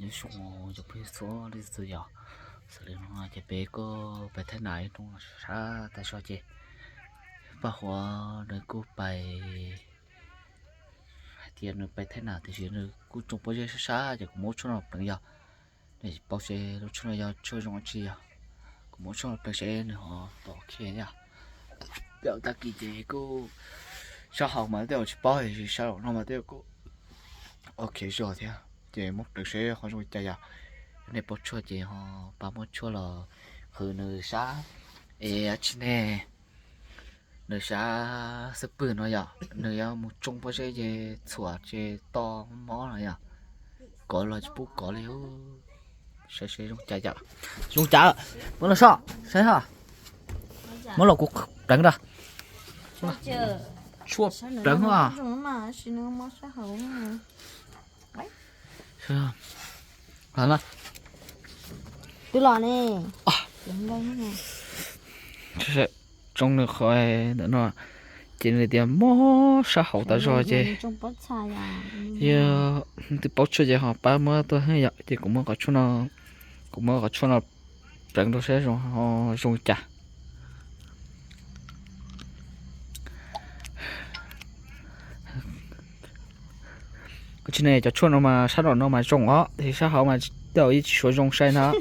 有熊就不说的是要，是的话就别个ไปที่ไหนตรงช้าแต่ชอเจป้าหัวเดินกูไปเทียนไปที่ไหนแต่เชื่อกูจงไปช้าจะกูมั่วชนเป็นยาเนี่ยป้าเชื่อเราชนยาช่วยจงจีอ่ะกูมั่วชนเป็นเชื่อเนี่ยฮะต่อแค่เนี่ยเดี๋ยวตะกี้เจกูชอบหามาเดี๋ยวจะป้าให้ชอบน้องมาเดี๋ยวกูโอเคชอบเถอะเจมุกเด็กเชื่อเขาจงใจอ่ะในปอชัวเจฮะป้ามั่วชัวเราคือเนื้อช้าชิเน่เนื้อช้าสปืนเนาะอย่าเนื้อมุจงบ่ใช่เจสัวเจตอหมอเนาะอย่าก่อเราจะปุ๊กก่อแล้วใช่ๆจงใจจ้ะจงจ้ามึงละซอใช่ฮะมึงละกูดังดะชั่วดังอ่ะใช่好了对了呢应该呢就是种的好的喏今日点么啥好的说这种不差呀呀你包出去哈把么都很呀这个么个出那个么个出那整到些种哦种家cái chuyện này cho chuột nó mà sát nó mà trồng á thì sao họ mà đều ít số trồng sai nó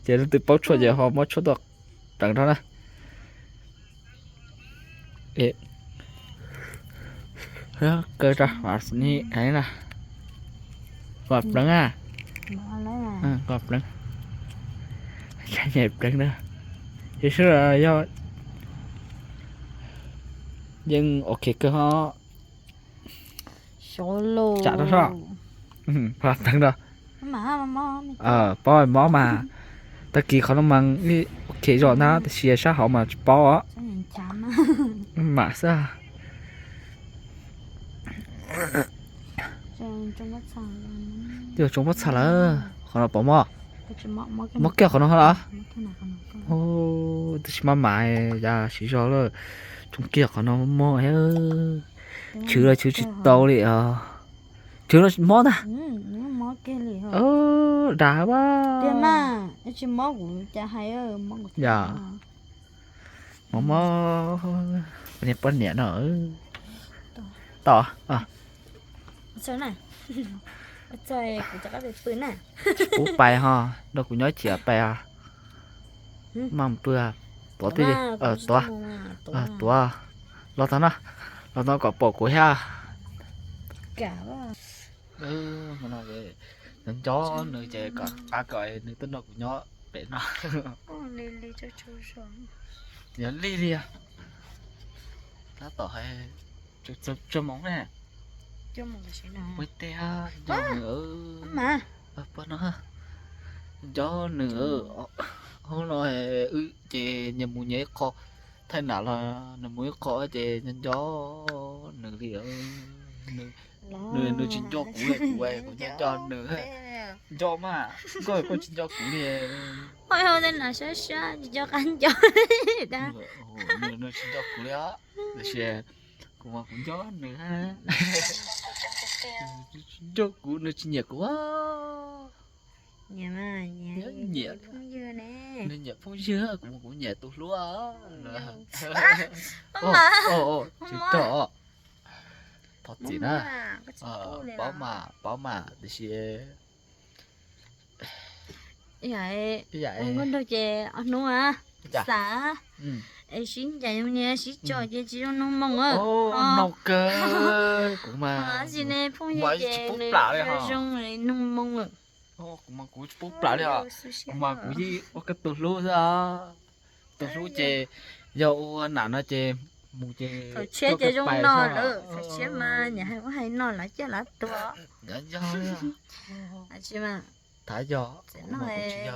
chỉ là từ bao chuột giờ họ mới chuột được đằng đó nè ê đó cơ ra và ní cái nè gọt đằng à gọt đằng cái nhẹp đằng đó thì sẽ là do nhưng ok cơ họ solo chả đó sao gọt đằng đó bao mỏ màตะกี้เขามังนี่โอเคจอนะแต่เชียร์ชาเขามาป้อมาซะเดี๋ยวจงบ่ซะละเขาป้อมอแก้วเขาเนาะล่ะโอ้ตะสิมาหมายยาสิจอเลยจงเกี่ยวเขาเนาะมอเอ้ชื่อละชื่อโตเลยอ่ะชื่อละมอนะđã quá tiền mà chỉ mỏ của cha hay ơi mỏ của dạ mỏ bên bên nhẹ nữa to à sao này chơi của cha các biệt này cú bay ha đâu cũng nói chuyện bay à mắm bữa bỏ đi tua lo thằng nó có bỏ của ha cả mà nói về nên chó nơi chơi cả ba cởi nơi tính nó của nhỏ để nó li cho chú sống nhớ li à nó tỏ hay cho móng nè cho móng cái gì nào với te cho nữa mà bữa nó chó nữa hôm nói chị nhà mua nhé kho thay nào là nhà mua kho chị nhân chó nữa đi ở nơi chính cho cũ này của em của nhân cho nữa cho mà coi có chính cho cũ này thôi thôi nên là sẽ cho anh cho ta nơi chính cho cũ đó để xe cũng mà cũng chó nữa ha cho cũ nơi chính nhật quá nhà mà nhà phong dưa nè nên nhà phong dưa cũng nhà tôi lúa chứ đó thật gì nè bảo mà để xe vậy ông có đâu chè anh nuôi à xã xin chạy nha xin cho chè chỉ nó mong á nấu cơ cũng mà xin nè phong dưa chè này xong rồi nó mong rồi cũng mà cũng bút lại đi à cũng mà cũng gì cái tụt lúa ra tụt lúa chè dầu nào nó chè mua chè phải chế chè trong nồi nữa phải chế mà nhà hay có hay nồi lại chế lá to do chị mà thả gió nó này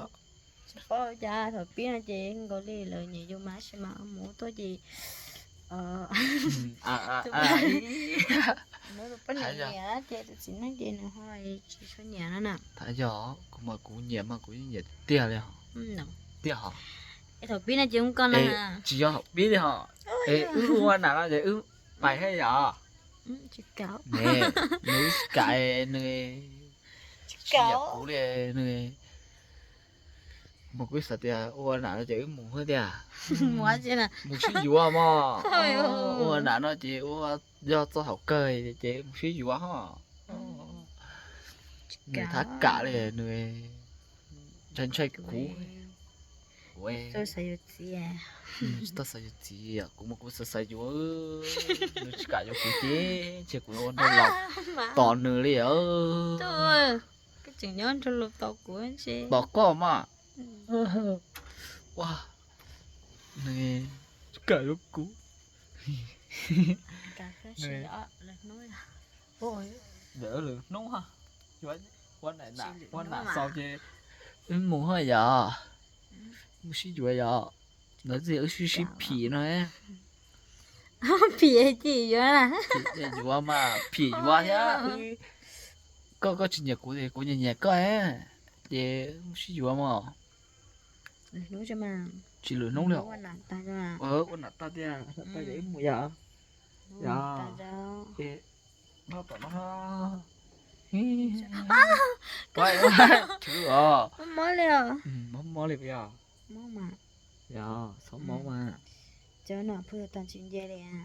có cha thôi biết là chị có đi lời nhiều vô má xem mà mua tôi gì nó có nhà chị chị nói chị nào thôi chị số nhà nó nè thả gió cũng mà cũng nhẹ mà cũng nhẹ tiaเลยtia hả thôi biết là chị không con là chị cho học biết đi hả uống nào là để mày hay giờ chị cáo nè núi cài nơi Cậu. cú lệ nơi một cái sạt tiệt ô nãy nó chỉ mùng hơi tiệt Mua chứ nè. mùng xí dúa mà Ôi ôi. ô nãy nó chỉ ô do tôi học cười chỉ mùng xí dúa ha người thắt cả lệ nơi chân chơi cú ôi Tôi sẽ yêu chị à. tôi sai gì à cũng một cái sai dúa nó chỉ cả cho cú chỉ cú ôn đâu lọc toàn nữa đi Tôi. Cái chừng nhón cho lục tộc của anh chị. bỏ có mà wow này cả lúc cú Cà phê sẽ đó là nói là. ôi đỡ được nóng ha quán này sau chứ muốn hơi giờ muốn xí chuối giờ nó chỉ ở xí皮nó ấy Phỉ gì vậy à? để chuối mà皮chuối thế có chuyện gì của nhà có ấy để muốn xí chuối mà Nói cho mà. chỉ lửa nóng liệu Nói là ta cho mà. con nạt ta thế ta để mua giờ dạ để nó tao nó quay chứ à Món liều. món liều giờ Món mà. dạ sống món mà Cho nó phụ toàn chuyện gì đấy à.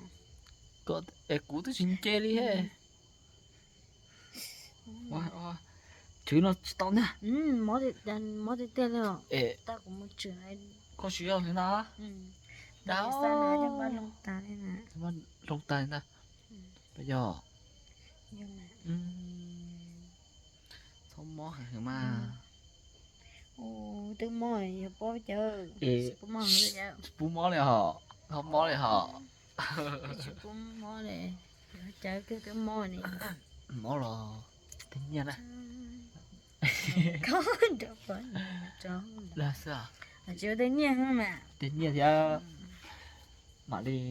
có cú tôi xin chơi đi he wow chứ nó to nha Món thì tên liều. ê Ta cũng muốn chửi ai. có需要thế nào Đó. Sao nữa chẳng bao lông ta thế nè. mà lông tay ta bây giờ Nhưng mà. sống món hàng mà Ồ, tôi mỏi giờ bố chờ. ê Bố mỏi rồi giờ. bú món này họ không món này họ Bố mỏi này. Chờ cái mỏi này. món là tính nha nè Có được rồi. Cho. là sao Chưa đến nha không mà. tính nha thì mà đi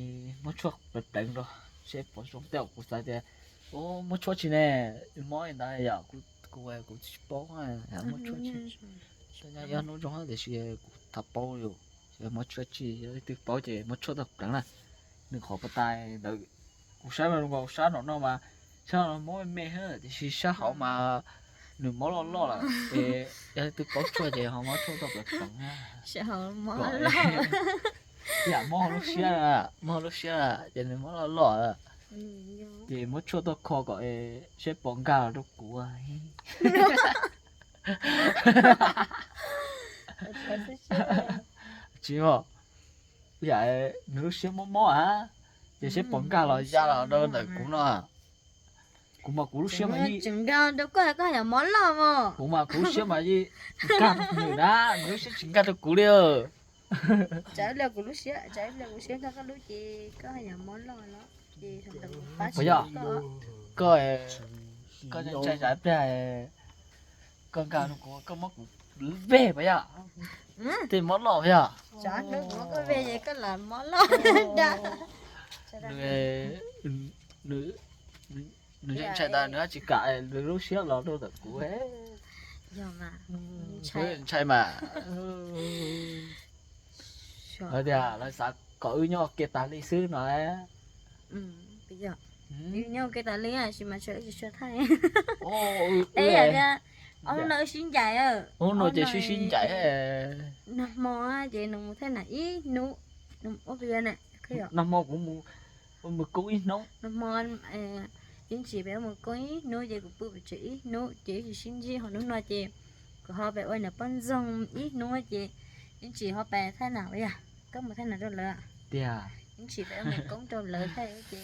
mất chuột bật đánh rồi sẽ bỏ xuống tiêu của sai thì ô mất chuột chỉ nè món này giờ của chỉ bỏ à mất chuột chỉ cho nên nó trong để sẽ thắp bao rồi sẽ mất chuột chỉ từ bao chỉ mất chuột được đáng là đừng khó bắt tay đợi cuộc sống mà cuộc sống nó mà sao nó mỗi mẹ hết thì sẽ hảo mà đừng mỗi lo là để từ bao chuột thì họ mất chuột được đáng ha Sợ mỏi lo. dạ mò lúc xưa là cho nên mò lo thì mất chuột tôi khó gọi sẽ bóng cao lúc cũ à chứ mà dạ nếu xếp mò á thì xếp bóng cao là ra là đâu là cũng nó cũng mà cú lúc xếp mà đi chừng cao đâu có nhà món lo mà cũng mà cú xếp mà đi cam người đó nếu xếp chừng cao tôi cú liêu trái là của lúc xưa các lúc chị có nhà món lo đó chị thằng tầm phá bây giờ có những trái trái này con cao nó có mắc về bây giờ thì món lò bây giờ trái nước có về vậy có làm món lo đã nữ chạy ta nữa chỉ cả lúc xưa là đâu được cú hết giờ mà chạy mà ở đây là sao có nhau kia ta đi xứ nói bây giờ yêu nhau cái ta lý à chỉ mà chơi cho thay ôi ê à ông nói xin chạy à ông nói chỉ xin chạy nằm mò chị nằm thế này ý nụ nằm ở bên này nằm mò cũng một cố ý nóng nằm mò những chị bé một cố ý nụ vậy cũng bự chị nụ chị xin gì họ nói chị họ bé ơi là bắn rong ý nụ chị những chị họ bé thế nào vậy à có một thế nào đó là những chị bé mình cũng cho lợi thế chị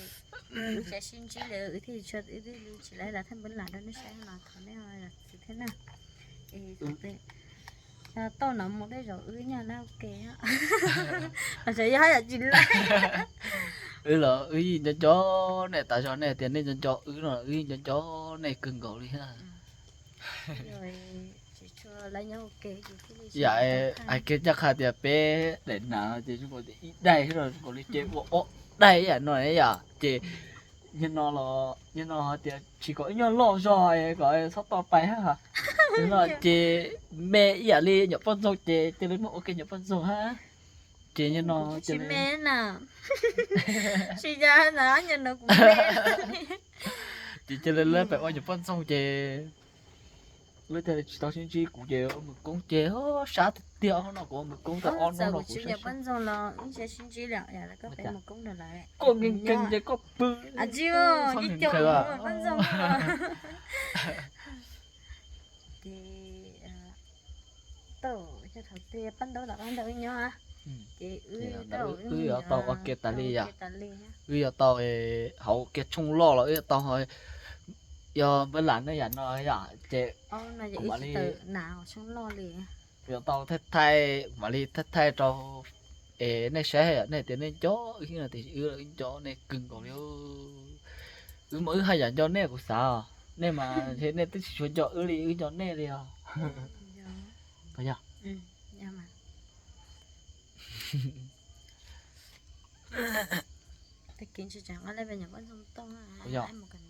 sẽ xin chỉ lợi thì cho chỉ lấy là thân vấn là đó nó sẽ là thằng này là thế nào tao nằm một cái rồi nha nó ok á mà sẽ thấy là chính là là gì cho chó này tại sao này tiền nên cho là cho chó này cưng gạo đi ha rồi chỉ cho lấy nhau ok dạ ai kia chắc hạt thì bé để nào thì chúng tôi đây rồi còn đi chơi ô đây à nói à chị nhân nó thì chỉ có nhân lo rồi gọi sắp to phải ha nhưng mà chị mẹ dạ đi nhập phân số chị lấy một ok nhập phân số ha chị nhân nó chị mẹ nào chị ra nó nhân nó cũng mẹ chị chơi lên phải nhập phân số chị người ta tao xin chi cũng chế một con chế hó sát tiêu nó có một con tao on giờ nó của chị nhà vẫn rồi là những sẽ xin chỉ là là có phải một công được lại con kinh kinh chế có bự à chưa đi chồng vẫn rồi thì tàu cho thằng tia bắt đầu là ban đầu nhau à chị tàu ở tàu ở kia ta đi à ở tàu hậu kia chung lo rồi tàu hồi giờ bên lạnh nó dành rồi à chị là vậy từ nào chung lo liền giờ tàu thay mà đi thay cho này sẽ này tiền nên chó khi nào thì chó này cưng còn nếu mới hay dành cho này của sao này mà thế nên tôi chỉ cho đi cho này đi à phải chưa dạ mà tôi kiến chỉ chẳng ai bên nhà con sông tông ai một cần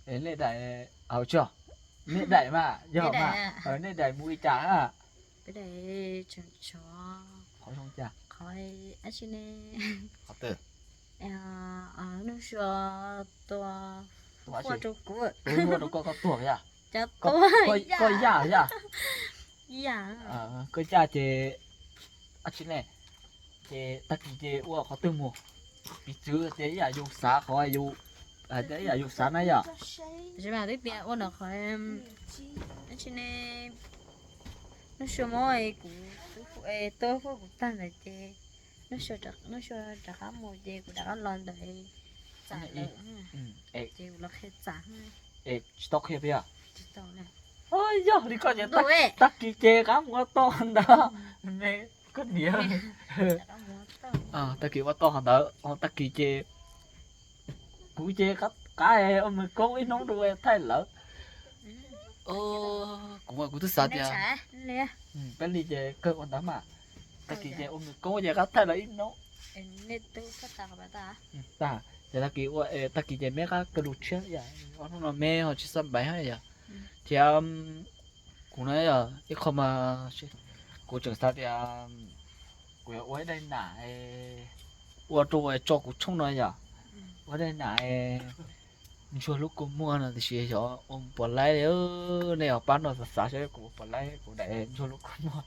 đến đây đại chưa nên đại mà giờ mà ở đây đại mũi trà à cái đây chọn chó khỏi không trà khỏi anh chị nè khó từ nó cho to qua chỗ cũ mua đâu có tuổi à cho có già già già có già thì anh chị này thì tất cả thì ua khó từ mua bị chứ thế là dùng xá khỏi dùng thế là dùng xá này à chứ mà đấy bia ua nó khỏi anh chị này nó cho mọi tôi phụ cũng tan rồi chị nó cho đặt cá mồi chị cũng đặt lon đấy trả lợi chị là hết trả stock here bia stock này ôi giờ đi coi nhá tắc kỳ chê cá mua to hơn đó này có nhiều tắc kỳ mua to hơn đó tắc kỳ chê cú chê cá ông mình có ít nóng đuôi thay lỡ cũng cũng thứ sao vậy bên đi chê cơ quan đó mà tắc kỳ chê ông mình có gì cá thay lỡ ít nóng nên tôi phát tạc bà ta ta giờ tắc kỳ chê mấy cá cơ lụt chết vậy ông nó mê họ chỉ xăm bảy hay vậy thì cũng nói là cái không mà cô trưởng sao thì của ở đây nãy ở chỗ cho cũng không nói nhở ở đây nãy chưa lúc cô mua là thì cho ông bỏ lại nếu này ở bán nó xả sẽ của bỏ lại của đại chưa lúc cô mua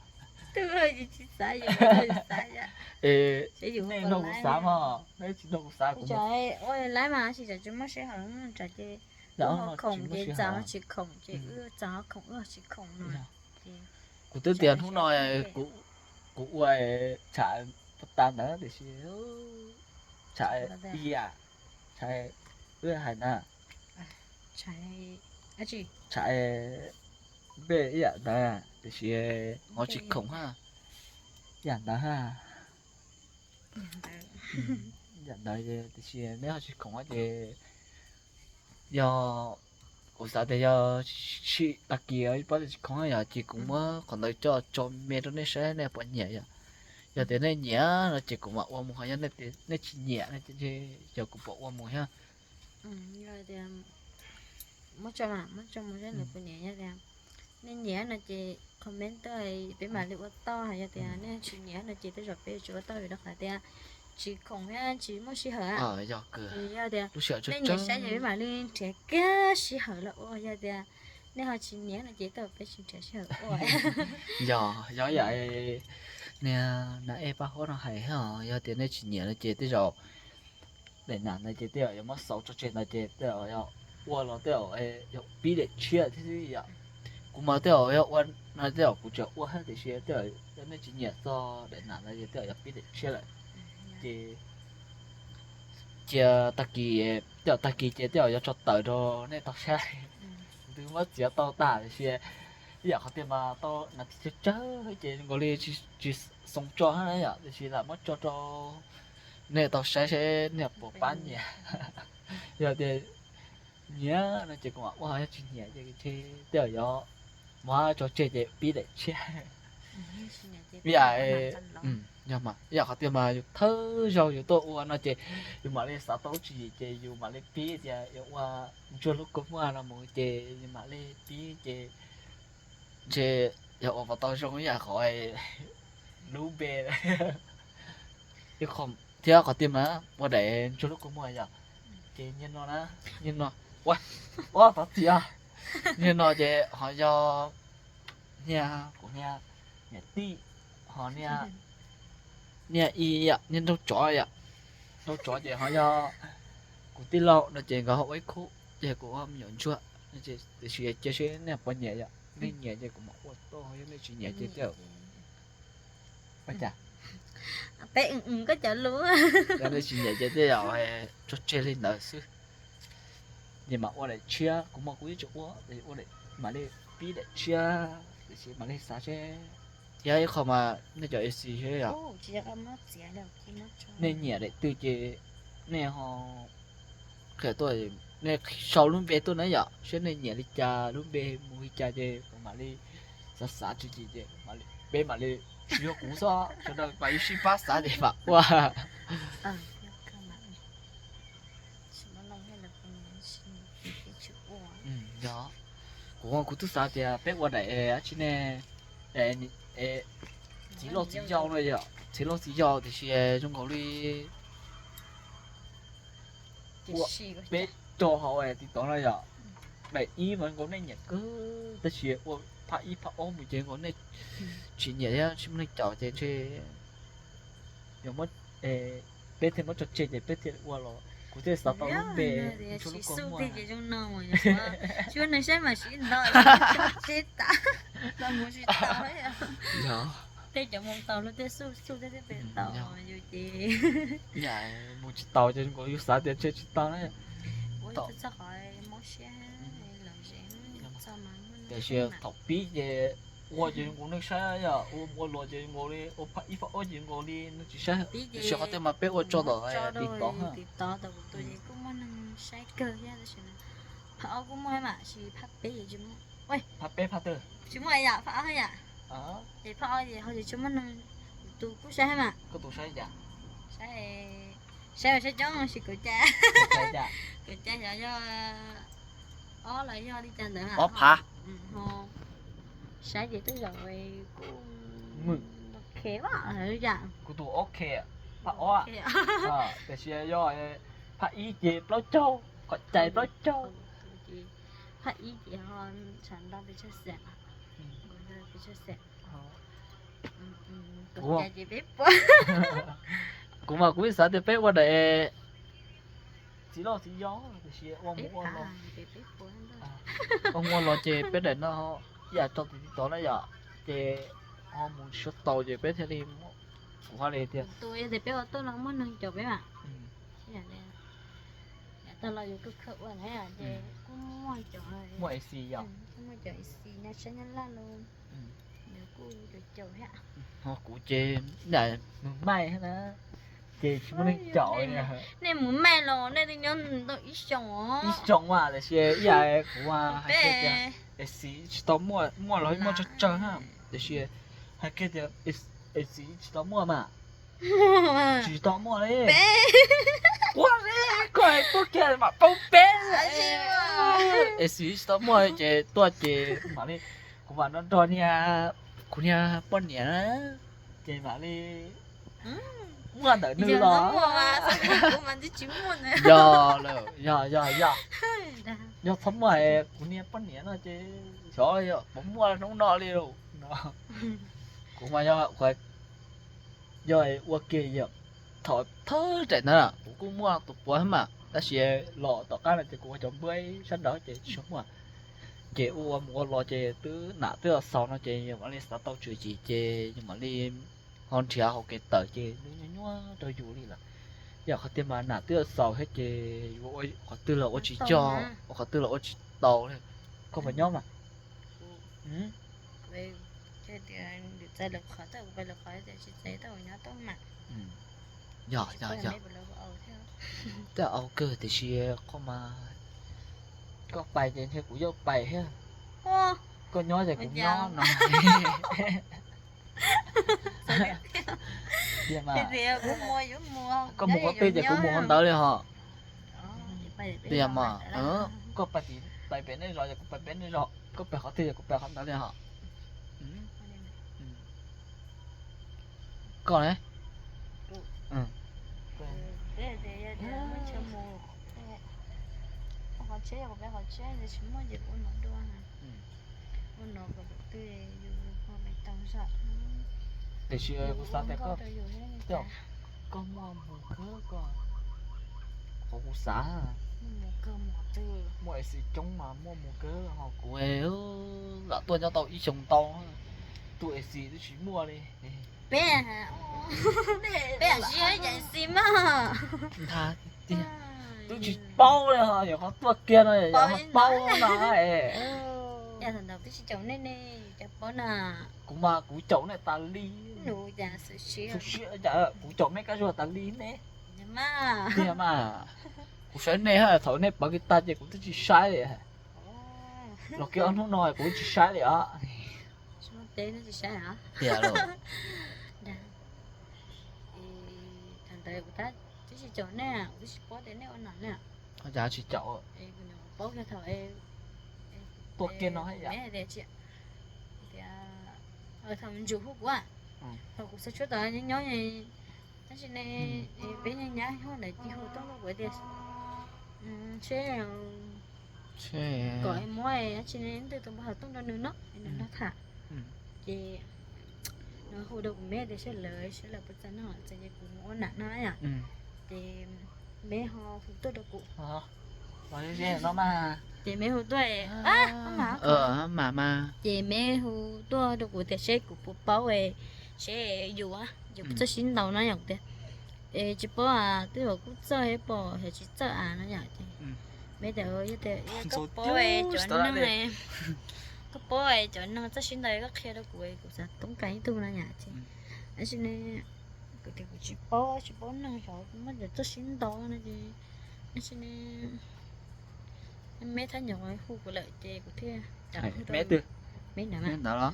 tôi ơi chị xả gì xả vậy này nó cũng xả mà đấy chỉ nó cũng xả của trời ơi lái mà chỉ cho chúng nó sẽ hưởng trả chị khổng chị cháu chỉ khổng chị cháu khổng chỉ khổng rồi của tư tiền không nói của uầy chạy tan đó để xíu chạy đi à chạy hải nè chạy à chị chạy bê ý ạ nè để xíu ngó chỉ khổng ha dàn đó ha dàn đó để xíu nếu họ chỉ khổng á thì do của sao thì do chị đặc kỳ ấy bắt được không hay là chị cũng mới còn đợi cho mẹ nó sẽ này bỏ nhẹ vậy giờ thế này nhẹ là chị cũng mặc qua một hai này thì này chỉ nhẹ này chị giờ cũng bỏ qua một ha rồi thì mất cho một cái này của nhẹ nha nên nhẹ là chị comment tới bên mà liệu to hay thì nên chị nhẹ là chị tới rồi bên chỗ to thì đó phải thì chị không ha chị mới xí hở giờ cửa lúc sợ nên nhẹ sẽ vậy mà lên trẻ cá xí hở là ôi giờ thì nên họ chỉ nhẹ là chị tới bên trẻ xí hở ôi giờ vậy nè nãy ba hôm nó hay hả giờ thì này chỉ nhẹ là chị tới rồi để nản là chị tới rồi mất sáu cho chị là chị tới rồi qua nó tới rồi bị để chia thế gì vậy cũng mà tới rồi qua nó tới rồi cũng chưa qua hết thì chia tới rồi cho nên chỉ nhẹ cho để nản là chị tới rồi bị để chia lại chị tắc kỳ chị tới cho tới rồi nên tao sai từ mất chỉ tao tả thì chị giờ họ tìm mà tao là chị chơi chị gọi đi chị sống cho hết đấy thì chị là mất cho nên tao sẽ nhập bộ bán nhỉ giờ thì nhớ là chị cũng bảo wow chị nhẹ chị tới rồi mà cho chị bị để chơi bây giờ mà giờ họ tìm mà thơ rồi tôi nó chị nhưng mà lên sáu tấu chị nhưng mà lên pí thì qua cho lúc cũng qua là một chị nhưng mà lên pí chị giờ vào tao trong nhà khỏi lú bê chứ không thì họ tìm mà qua để cho lúc cũng qua giờ chị nhìn nó ná nhìn nó quá tao thì nhìn nó chị họ cho เนี่ยกูเนี่ยตีหอเนี่ยอีอ่ะเนี่ยต้องจ่อยอ่ะต้องจ่อยเดี๋ยวเขาจะกูตีเราnó chỉ cóไว้คู่เดี๋ยวกูว่ามีอย่างชั่วnó chỉ để chơiเนี่ยปนเนี่ยอ่ะนี่เนี่ยเดี๋ยวกูมาอวดโตยังไม่ชี้เนี่ยเดี๋ยวไปจ้ะ bé có chở lúa cái này chỉ nhảy chơi đều hay cho chơi lên đó chứ nhưng mà tôi lại chia cũng mà cũng chỗ để tôi lại mà đi bí để chia để chỉ mà đi sao chơi ya không mà nó cho cái gì thế à chỉ có mất tiền đâu chỉ mất cho nên nhảy để từ chơi nên họ cái tôi nên sau luôn về tôi nói vậy cho nên nhảy đi cha luôn về mua cha chơi mà đi sao chơi mà đi bé mà đi chưa cũ sao cho nên phải xin phát xã để mà wow đó của cụ tôi sao thì bé qua đây chỉ nè chỉ lo chỉ giao thôi vậy chỉ lo chỉ giao thì sẽ trong cổ đi bé cho họ thì đó là vậy vậy ý mà có nên nhặt cứ ta sẽ phải ý phải ôm một chuyện có nên chỉ nhảy á chỉ nên chọn chơi giống mất bé thì mất trò chơi để bé thì qua rồi cụ thể sao tao lúc về cho lúc con mua thì trong nông rồi chứ nó sẽ mà chỉ đợi chết ta là muốn chỉ tao đấy à dạ thế chẳng muốn tao nó thế su thế về tao rồi chị dạ muốn chỉ tao cho có yêu sao để chơi chỉ tao đấy tao chắc hỏi món xe làm gì sao mà để chơi thọc bí về我就我那啥呀，我落就我的，我拍一发我就我的那就啥，小孩子嘛被我找到哎，地道哈。地道的，对，กูมันใช้เกลือเนี่ยใช่ไหมพระกูไม่มาชีพัดเป๊ะจุ๊มเว้ย 拍背拍的。จุ๊มอะไรอ่ะพระอะไรอ่ะเดี๋ยวพระอะไรเขาจะจุ๊มมันตูกูใช่ไหม个多少呀？ใช่จ้องสิกูจ้า 多少呀？ กูจ้าอย่าอ๋อเลยย่อđi chân nữa hả? 我爬。sáng gì tới rồi cô mừng khé quá rồi dạ cô tụ ok à phá ó à để xe do phá ý gì bao châu còn chạy bao châu phá ý gì họ chẳng đâu bị chết sẹt bị chết sẹt cô chạy gì biết quá cô mà cũng sợ thì biết qua để chỉ lo chỉ gió để xe ông mua lo ông mua lo chơi biết để nó giờ cho thì đó là giờ thì họ muốn xuất tàu thì biết thế đi qua đây thì tôi thì biết tôi là muốn nâng chụp ấy mà tao là cái khẩu này à thì cũng mua chụp mua gì vậy mua chụp gì nó sẽ nhăn la luôn nếu cô được chụp hết họ cũng chơi để may hết á chơi chỉ muốn chọi nè nên muốn may rồi nên thì nhớ tôi ít chồng mà để xe giờ cũng hay chơi để xí chỉ tao mua rồi mua cho chơi ha để xe hay cái thì xí chỉ tao mua mà chỉ tao mua đấy quá đấy coi có kia mà bông bé xí chỉ tao mua chơi tua chơi mà đi cũng mà nó đo nha cũng nha bón nhẹ chơi mà đi mua đỡ nữa đó cũng mà chỉ mua nữa do phẩm mày cũng nha bón nhẹ nó chơi trời ơi bấm mua nó no liều nó cũng mà do phải rồi qua kia giờ thọ thơ chạy nữa cũng mua tụt quá mà ta sẽ lọ tọt cái là chỉ cũng chọn bơi sách đó chị sống mà chị u mua lọ chị từ nãy từ sau nó chị nhưng mà đi sao tao chửi chị chị nhưng mà đi hòn chia học cái tờ chị nó tôi dù đi là giờ họ tìm mà nãy từ sau hết chị họ từ là họ chỉ cho họ từ là họ chỉ tàu thôi không phải nhóm mà về cái được ra được khỏi tao về được khỏi thì chỉ thấy tao nhớ tao mà dạแต่เอาเกิดแต่เชียร์ก็มาก็ไปเจนเทกูยกไปฮะก็ย้อนแต่กูย้อนหน่อยเดี๋ยวมาก็หมูก็ตีแต่กูหมูคนเต๋อเลยฮะเดี๋ยวมาก็ไปเป็นได้รอแต่กูไปเป็นได้รอก็ไปเขาตีแต่กูไปเขาเต๋อเลยฮะก่อนเลยhọ chế của bé họ chế thì chúng nó dịch của nó đua hả nó của tôi họ bị tông sọt แต่ชื่อกูซาแต่ก็ tôiอยู่ให้ในใจ ก็มัวหมูเก้อก่อนของกูซา หมูเกิมหมูตือ มัวไอ้สิจงมามัวหมูเก้อหอกกูเอ้ละตัวเจ้าเต่าอีชงตองตัวไอ้สิที่ชิมัวเลย bé hả bé hả chị ấy chạy xím á ทาดิตัวจิเป้าเลยฮะอย่าเขาตัวเกียร์เลยอย่าเขาเป้าหน่อย nhà thằng đầu tôi chỉ chồng nên nè chồng bố nà กูมากูเจ้าเนี่ยตาลี nụ già sự xíu กูเชื่อจ้ะกูเจ้าไม่กล้าชัวตาลีเนี่ย nhưng mà เนี่ยมากูใช้เนี่ยฮะถอยเนี่ยปากกีตาร์เจ้ากูต้องใช้เลยฮะเราเกี่ยวน้องน้อยกูจะใช้เลยอ่ะ nó té nó chỉ sai hả เดี๋ยวเรา Dạ. Thì thằng tệ của ta chứ chỉ chỗ nè, chứ chỉ bó đến nè con nào nè. เขาจะชิเจ้า Ê, con nhỏ bó cho thở ê. ตัวเกียร์น้อยอ่ะ Mẹ để chị. Thì thằng mình chủ hút quá. Thằng cũng sẽ chút tới những nhóm này. Nó chỉ này bé nhanh nhá, không để chi hút tốt nó bởi tiền. Chứ ใช่ gọi mỗi nó chỉ nên từ từ bao giờ tung ra nữa nó thả. Thì nó hút được mẹ để sẽ lời bớt ra nó sẽ như cũng ngon nặng nó à. Thì mẹ họ hút tốt được cụ. อ๋อมาเรื่อยๆเนาะมา Chị mẹ hút tôi không hả? มา Chị mẹ hút tôi được cụ thì sẽ cụ phụ bảo về sẽ dù á dù cho xin đầu nó nhọc tiền. Chị bảo tôi bảo cụ cho hết bỏ thì chị cho nó nhở chị. Mẹ đỡ như thế có bảo về chỗ nó này có bảo về chỗ nó cho xin đầu các khi đó cụ sẽ tốn cái tu nó nhở chị. Anh xin này cụ thì cụ chị bảo nó rồi cũng mất được cho xin đầu nó chị. Anh xin này mẹ thấy nhỏ khu của lợi chị của thế mẹ từ mẹ nào mẹ mà đó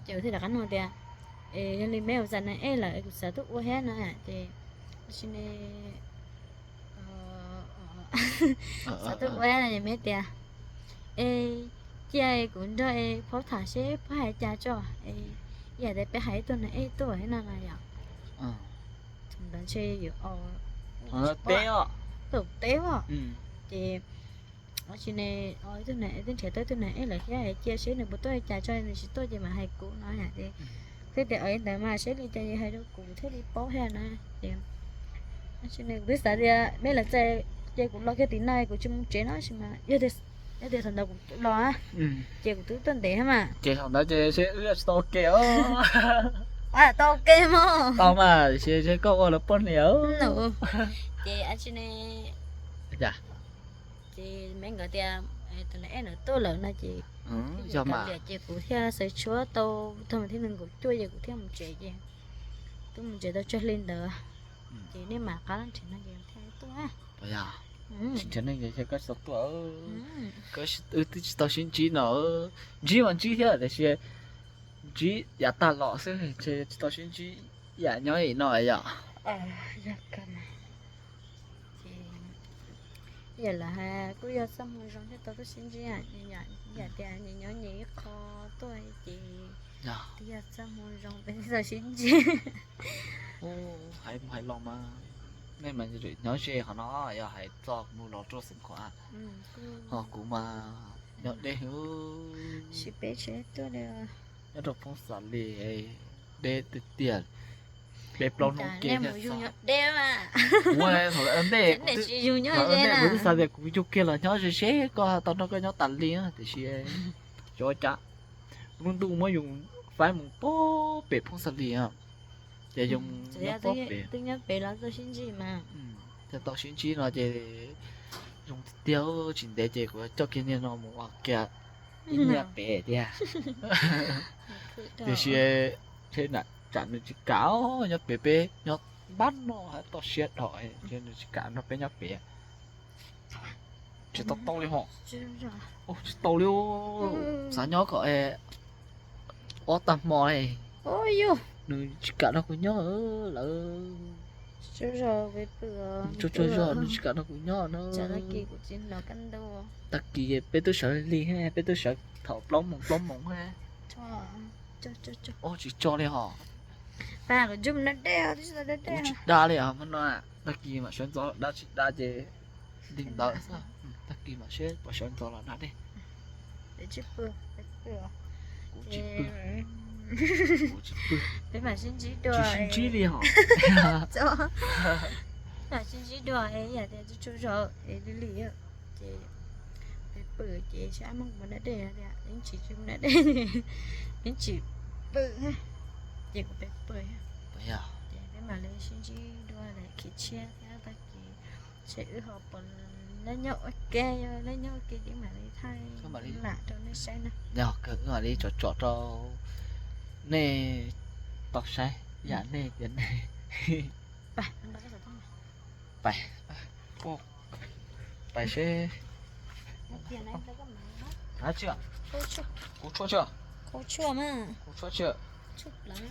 chiều thì là cắn hoa tiền nên đi mèo dần này là cũng sẽ tốt quá hết nữa thì xin đi sẽ tốt quá này mẹ tiền chị ấy cũng cho phẫu thuật sẽ phải hãy trả cho giờ để bé hãy tuần này tuổi nào là vậy thằng bạn chơiอยู่เต้อ่ะ thực tế quá thì ở trên này ở thế này đến trẻ tới thế này là cái chia sẻ được một tôi trả cho nên chỉ tôi chỉ mà hay cụ nói là thì thế thì ở tại mà sẽ đi chơi hay đâu cụ thế đi bó hè này thì ở trên này biết sao đi mấy là chơi cũng lo cái tính này của chúng chế nó chứ mà giờ thì thằng nào cũng lo á chơi cũng tứ tuần để mà chơi thằng đó chơi sẽ ướt to kéo tao kêu mà tao mà chơi có là pon liễu chơi ở trên này dạ chị mấy người ta tụi này nó to lớn là chị cho mà chị cũng theo sợi chúa tô thôi mà thế nên cũng chui giờ cũng theo một chị chị tôi một chị tôi cho lên được chị nếu mà cá lăng chị nó gì theo tôi á bây giờ chính nên cái cái số tuổi cái tao xin chỉ nó chỉ mà chỉ theo là sẽ chỉ giả ta lọ sẽ chơi tao xin chỉ giả nhỏ gì nói vậy dạ cầm giờ là ha cứ giờ xong rồi cho tôi xin chị à nhà nhà tiền nhỏ nhỉ kho tôi chị giờ xong rồi bây giờ xin chị hãy lòng mà nên mình chỉ nói chuyện họ nó giờ hãy cho mua lọ cho sinh khỏe họ cũng mà nhận đây hứa chị bé chết tôi đều nó được phong sản lì để tiền để plong nông kia đeo à ui thôi em đây để chị dùng nhớ vậy nè bữa sau về cũng chụp kia là nhớ sẽ xé có tao nó có nhớ tàn liền thì sẽ cho chắc luôn tu mới dùng phải một bó bể phong sản lì à để dùng nó bó bể tự nhiên bể là tôi xin gì mà thì tao xin chỉ là để dùng tiêu chỉnh để chế của cho kia nên nó một hoặc kia nhà bể đi à thì sẽ thế này chặn được chỉ cáo nhóc bể nhóc bắt nó hay to xiết hỏi cho nên chỉ cáo nó bé nhóc bể chỉ to đi họ ô to liu sáng nhóc gọi ó tầm mò này ôi yo nơi chỉ cáo nó cũng nhớ là rồi với bữa cho nó chỉ cáo nó cũng nhớ nó chả là kỳ của chính nó cắn đâu đặc kỳ bé tôi sợ li ha bé tôi sợ thọ plong mộng ha cho ô chỉ cho đi họ ba cái zoom nó đeo chứ sao nó đeo đa đi à mình nói đặc kỳ mà xuyên gió đa chế đỉnh đó sao đặc kỳ mà xuyên bỏ xuyên gió là đa đi để chip bữa cũng chip bữa 我这不别买新机就多心机的哈。走买新机多哎呀的就就哎哩哩啊这ไปเปิดเจช้ามันบ่ได้เด้เนี่ยยังสิจุ่มได้เด้ยังสิเปิดเจก็ไปเปิด 不要， เจไปมาเลย新机多来คิดเชียแล้วตะกี้ใช้หอบปนแล้วเนาะแกแล้วเนาะแกที่มาเลยไทยละตอนนี้ใช่นะ 要个我哩就找到那到谁呀？那边那 ไปมันบ่ได้ก็ต้อง ไปพวกไป些 นักเรียนไหนแล้วก็มาเนาะ 哪去？ โคชั่ว 我出去， โคชั่วมา 我出去。 ชุบหลัง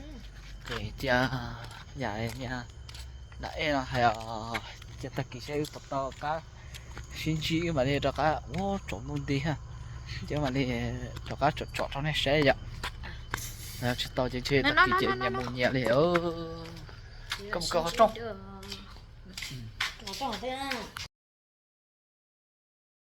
给家nhà này nha đã là hayจะตะกี้ใช้ปตอกะชิ้นชี้มาเลยตอกะโอ้จบนู่นดีฮะเจ้ามาเลยตอกะจดๆเท่านี้ใช้จ้ะแล้วจะต่อจะเชื่อตะกี้เจนยามุนเนี่ยเลยก็จบ 我撞这样